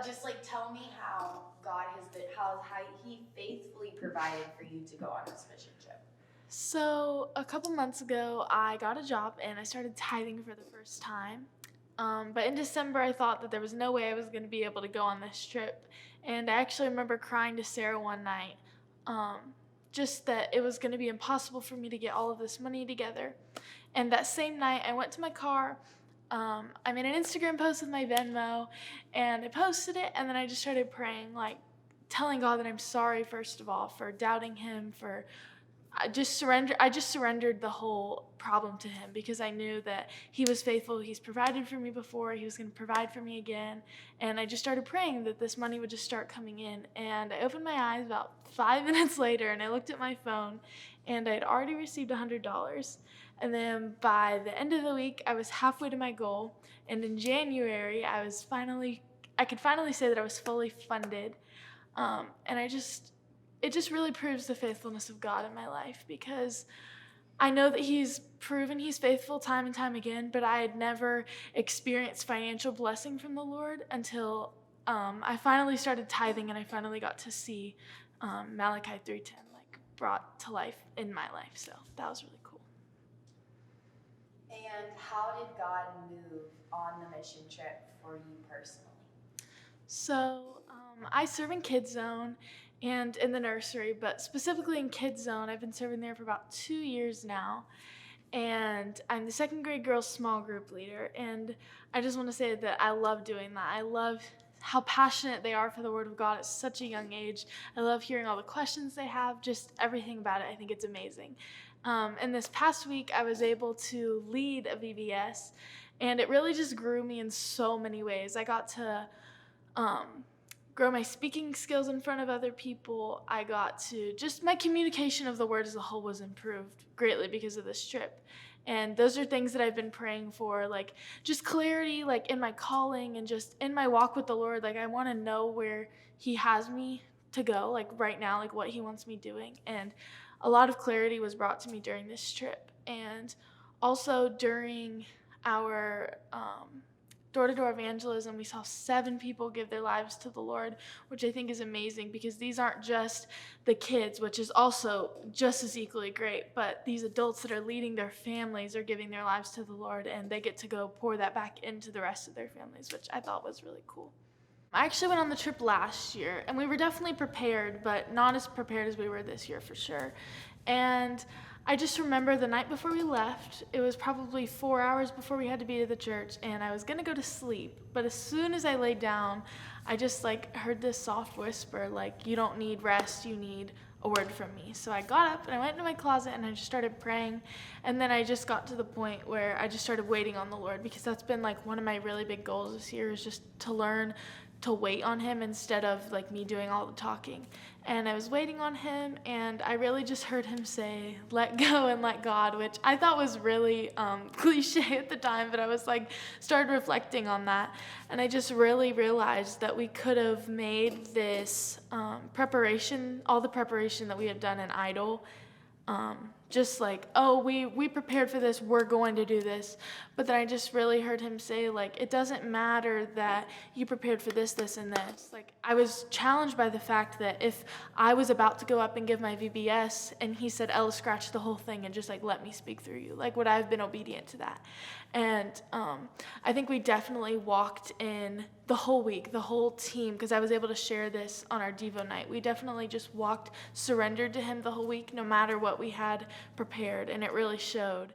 just like tell me how God has been, how He faithfully provided for you to go on this mission trip. So a couple months ago, I got a job and I started tithing for the first time. But in December, I thought that there was no way I was going to be able to go on this trip. And I actually remember crying to Sarah one night, just that it was going to be impossible for me to get all of this money together. And that same night, I went to my car. I made an Instagram post with my Venmo, and I posted it, and then I just started praying, like telling God that I'm sorry, first of all, for doubting Him, for I just surrendered the whole problem to Him because I knew that He was faithful. He's provided for me before. He was going to provide for me again. And I just started praying that this money would just start coming in. And I opened my eyes about 5 minutes later, and I looked at my phone, and I had already received $100. And then by the end of the week, I was halfway to my goal. And in January, I could finally say that I was fully funded. And it just really proves the faithfulness of God in my life, because I know that He's proven He's faithful time and time again, but I had never experienced financial blessing from the Lord until I finally started tithing, and I finally got to see Malachi 3:10 like brought to life in my life. So that was really cool. And how did God move on the mission trip for you personally? So I serve in Kids Zone and in the nursery, but specifically in Kids Zone. I've been serving there for about 2 years now, and I'm the second grade girls small group leader, and I just want to say that I love doing that. I love how passionate they are for the Word of God at such a young age. I love hearing all the questions they have, just everything about it. I think it's amazing. And this past week, I was able to lead a VBS, and it really just grew me in so many ways. I got to grow my speaking skills in front of other people. I got to just my communication of the Word as a whole was improved greatly because of this trip. And those are things that I've been praying for, like just clarity, like in my calling and just in my walk with the Lord. Like I want to know where He has me to go, like right now, like what He wants me doing. And a lot of clarity was brought to me during this trip. And also during our door-to-door evangelism, we saw 7 people give their lives to the Lord, which I think is amazing, because these aren't just the kids, which is also just as equally great, but these adults that are leading their families are giving their lives to the Lord, and they get to go pour that back into the rest of their families, which I thought was really cool. I actually went on the trip last year, and we were definitely prepared, but not as prepared as we were this year for sure. And I just remember the night before we left, it was probably 4 hours before we had to be to the church, and I was gonna go to sleep. But as soon as I laid down, I just heard this soft whisper, like, you don't need rest, you need a word from me. So I got up and I went into my closet and I just started praying. And then I just got to the point where I just started waiting on the Lord, because that's been one of my really big goals this year, is just to learn to wait on Him instead of me doing all the talking. And I was waiting on Him, and I really just heard Him say, let go and let God, which I thought was really cliche at the time, but I was started reflecting on that. And I just really realized that we could have made this preparation, all the preparation that we have done, an idol. We prepared for this, we're going to do this. But then I just really heard Him say, it doesn't matter that you prepared for this, this, and this. I was challenged by the fact that if I was about to go up and give my VBS, and He said, Ella, scratch the whole thing and just let me speak through you, would I have been obedient to that? And I think we definitely walked in the whole week, the whole team, because I was able to share this on our Devo night. We definitely just walked surrendered to Him the whole week, no matter what we had prepared, and it really showed.